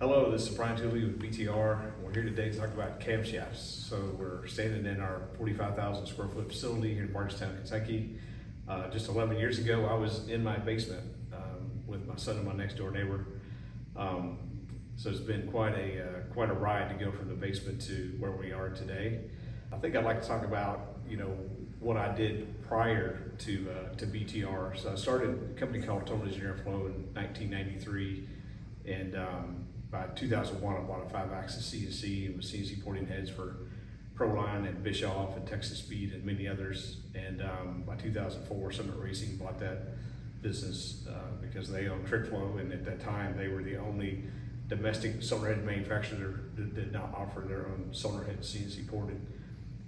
Hello, this is Brian Tooley with BTR. We're here today to talk about camshafts. So we're standing in our 45,000 square foot facility here in Bardstown, Kentucky. Just 11 years ago, I was in my basement with my son and my next door neighbor. So it's been quite a ride to go from the basement to where we are today. I think I'd like to talk about what I did prior to BTR. So I started a company called Total Engineering Flow in 1993, and by 2001, I bought a 5-axis CNC with CNC porting heads for Proline and Bischoff and Texas Speed and many others. And by 2004, Summit Racing bought that business because they owned TrickFlow, and at that time they were the only domestic solder head manufacturer that did not offer their own solder head CNC ported.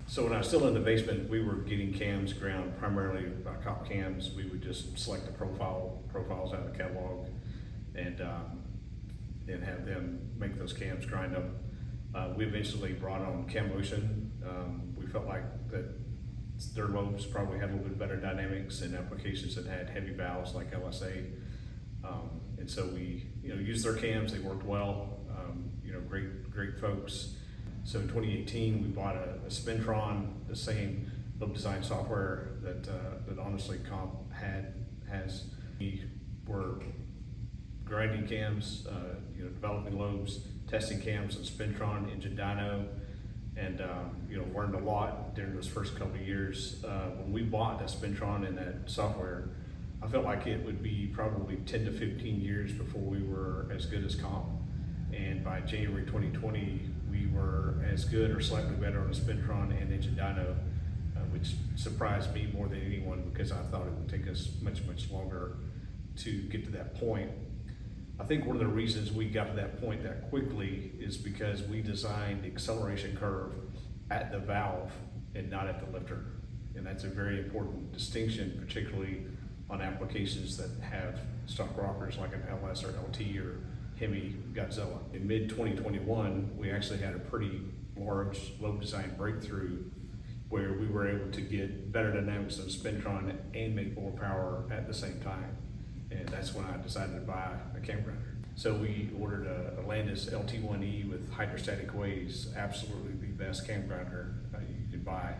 So when I was still in the basement, we were getting cams ground primarily by cop cams. We would just select the profiles out of the catalog and have them make those cams grind up. We eventually brought on CamMotion. We felt like that their lobes probably had a little bit better dynamics in applications that had heavy valves like LSA. And so we used their cams, they worked well, great folks. So in 2018, we bought a Spintron, the same lobe design software that honestly Comp has. We were grinding cams, developing lobes, testing cams on Spintron, engine dyno, and learned a lot during those first couple of years. When we bought that Spintron and that software, I felt like it would be probably 10 to 15 years before we were as good as Comp. And by January 2020, we were as good or slightly better on the Spintron and engine dyno, which surprised me more than anyone because I thought it would take us much longer to get to that point. I think one of the reasons we got to that point that quickly is because we designed the acceleration curve at the valve and not at the lifter. And that's a very important distinction, particularly on applications that have stock rockers like an LS or LT or Hemi Godzilla. In mid-2021, we actually had a pretty large lobe design breakthrough where we were able to get better dynamics of Spintron and make more power at the same time. And that's when I decided to buy a cam grinder. So we ordered a Landis LT1E with hydrostatic ways, absolutely the best cam grinder you could buy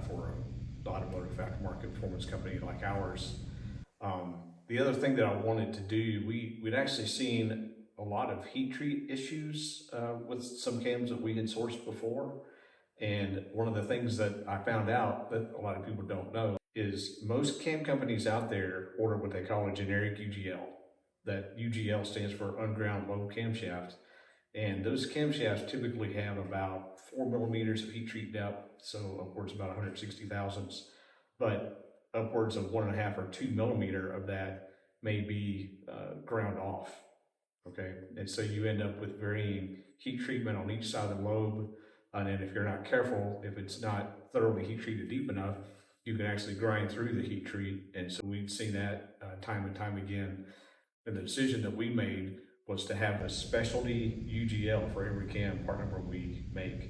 for an automotive aftermarket performance company like ours. The other thing that I wanted to do, we'd actually seen a lot of heat treat issues with some cams that we had sourced before. And one of the things that I found out that a lot of people don't know is most cam companies out there order what they call a generic UGL. That UGL stands for unground lobe camshaft. And those camshafts typically have about 4 millimeters of heat treat depth, so upwards about 160 thousandths, but upwards of 1.5 or 2 millimeter of that may be ground off. Okay, and so you end up with varying heat treatment on each side of the lobe, and then if you're not careful, if it's not thoroughly heat treated deep enough, you can actually grind through the heat treat. And so we've seen that time and time again. And the decision that we made was to have a specialty UGL for every cam part number we make.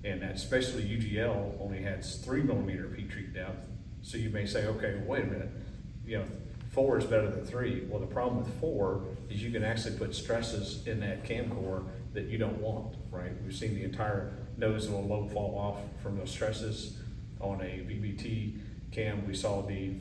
And that specialty UGL only has 3 millimeter of heat treat depth. So you may say, okay, well, wait a minute, 4 is better than 3. Well, the problem with 4 is you can actually put stresses in that cam core that you don't want, right? We've seen the entire nose of a lobe fall off from those stresses. On a VBT cam, we saw the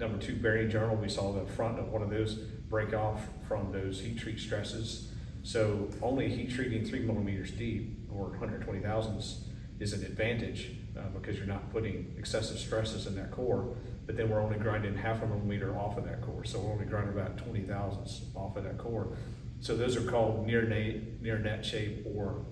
number 2 bearing journal, we saw the front of one of those break off from those heat treat stresses. So only heat treating 3 millimeters deep or 120 thousandths is an advantage because you're not putting excessive stresses in that core, but then we're only grinding 0.5 millimeter off of that core. So we're only grinding about 20 thousandths off of that core. So those are called near net shape or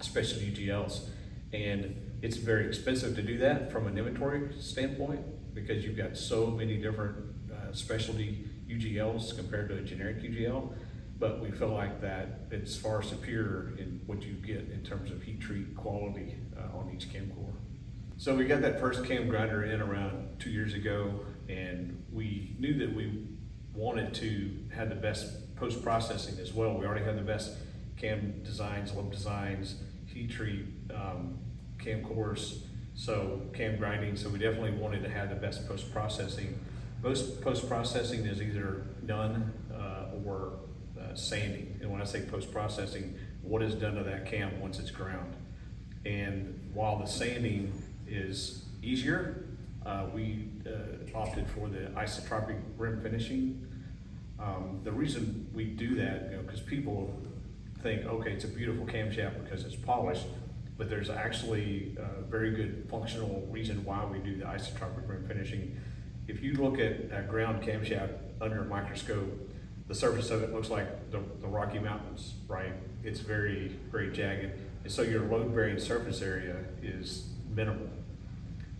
special UGLs. And it's very expensive to do that from an inventory standpoint because you've got so many different specialty UGLs compared to a generic UGL, but we feel like that it's far superior in what you get in terms of heat treat quality on each cam core. So we got that first cam grinder in around 2 years ago, and we knew that we wanted to have the best post-processing as well. We already have the best cam designs, lobe designs, heat treat, cam cores, so cam grinding. So we definitely wanted to have the best post-processing. Most post-processing is either none or sanding. And when I say post-processing, what is done to that cam once it's ground. And while the sanding is easier, we opted for the isotropic rim finishing. The reason we do that, because people think, okay, it's a beautiful camshaft because it's polished, but there's actually a very good functional reason why we do the isotropic rim finishing. If you look at a ground camshaft under a microscope, the surface of it looks like the Rocky Mountains, right? It's very, very jagged. And so your load-bearing surface area is minimal.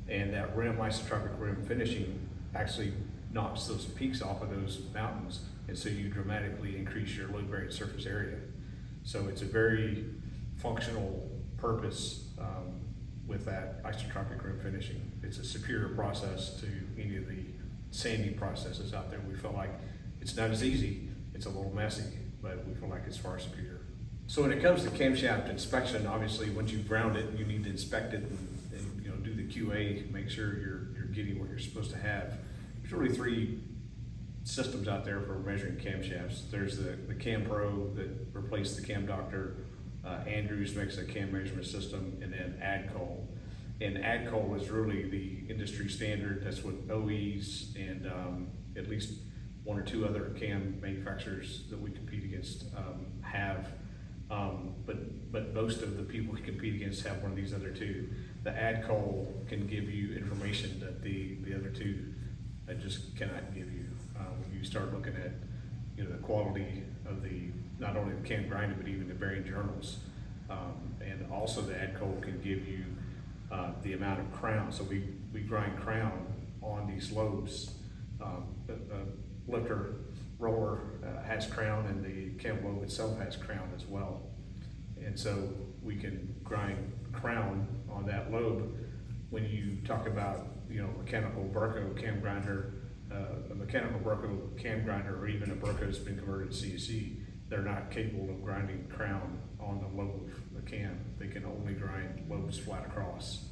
And that rim, isotropic rim finishing, actually knocks those peaks off of those mountains. And so you dramatically increase your load-bearing surface area. So it's a very functional purpose with that isotropic rim finishing. It's a superior process to any of the sanding processes out there. We feel like it's not as easy, it's a little messy, but we feel like it's far superior. So when it comes to camshaft inspection, obviously once you've ground it, you need to inspect it and do the QA, make sure you're getting what you're supposed to have. There's really three systems out there for measuring camshafts. There's the Cam Pro that replaced the Cam Doctor. Andrews makes a cam measurement system, and then ADCOL. And ADCOL is really the industry standard. That's what OEs and at least one or two other cam manufacturers that we compete against have. But most of the people we compete against have one of these other two. The ADCOL can give you information that the other two just cannot give you. When you start looking at the quality of not only the cam grinding, but even the bearing journals. And also the ADCOL can give you the amount of crown. So we grind crown on these lobes. Lifter roller has crown, and the cam lobe itself has crown as well. And so we can grind crown on that lobe. When you talk about mechanical Burco cam grinder, a mechanical Burco cam grinder, or even a Burco that's been converted to CNC, they're not capable of grinding crown on the lobe of the cam. They can only grind lobes flat across.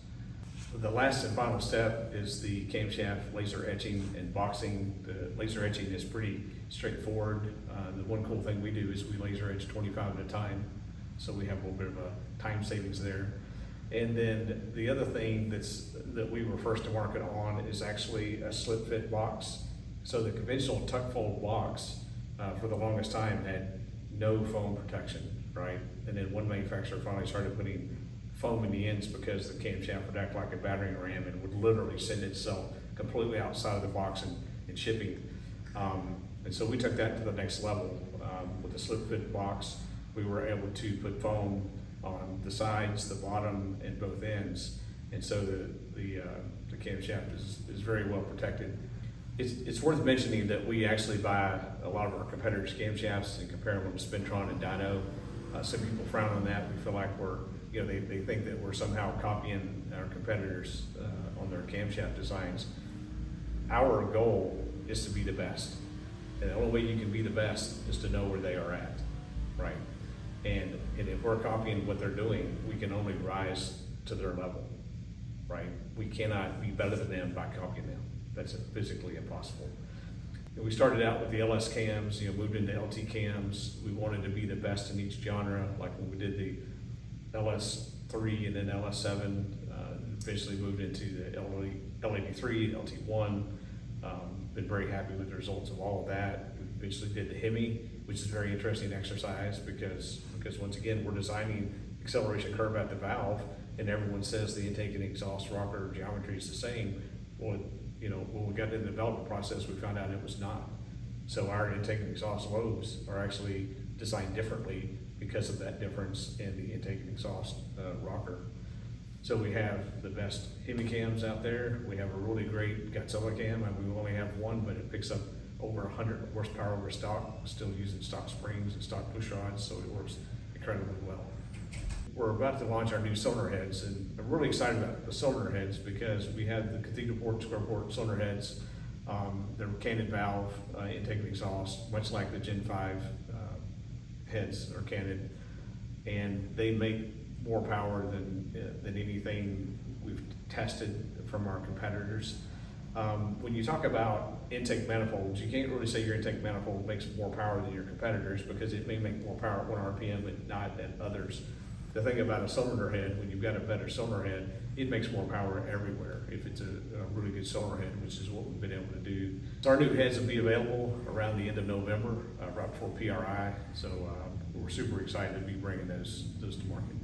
The last and final step is the camshaft laser etching and boxing. The laser etching is pretty straightforward. The one cool thing we do is we laser etch 25 at a time, so we have a little bit of a time savings there. And then the other thing that we were first to market on is actually a slip fit box. So the conventional tuck fold box for the longest time had no foam protection, right? And then one manufacturer finally started putting foam in the ends because the camshaft would act like a battering ram and would literally send itself completely outside of the box and shipping. And so we took that to the next level. With the slip fit box, we were able to put foam on the sides, the bottom, and both ends. And so the camshaft is very well protected. It's worth mentioning that we actually buy a lot of our competitors' camshafts and compare them to Spintron and Dyno. Some people frown on that. We feel like they think that we're somehow copying our competitors on their camshaft designs. Our goal is to be the best. And the only way you can be the best is to know where they are at, right? And if we're copying what they're doing, we can only rise to their level, right? We cannot be better than them by copying them. That's physically impossible. And we started out with the LS cams, moved into LT cams. We wanted to be the best in each genre, like when we did the LS3 and then LS7, eventually moved into the L83, LT1. Been very happy with the results of all of that. We eventually did the Hemi, which is a very interesting exercise because once again, we're designing acceleration curve at the valve, and everyone says the intake and exhaust rocker geometry is the same. Well, when we got into the development process, we found out it was not. So our intake and exhaust lobes are actually designed differently because of that difference in the intake and exhaust rocker. So we have the best Hemi cams out there. We have a really great Godzilla cam, and we only have one, but it picks up over 100 horsepower over stock, still using stock springs and stock push rods, so it works incredibly well. We're about to launch our new cylinder heads, and I'm really excited about the cylinder heads because we have the cathedral port, square port cylinder heads. They're canted valve, intake and exhaust, much like the Gen 5 heads are canted, and they make more power than anything we've tested from our competitors. When you talk about intake manifolds, you can't really say your intake manifold makes more power than your competitors because it may make more power at 1 RPM but not at others. The thing about a cylinder head, when you've got a better cylinder head, it makes more power everywhere if it's a really good cylinder head, which is what we've been able to do. So our new heads will be available around the end of November, right before PRI. So we're super excited to be bringing those to market.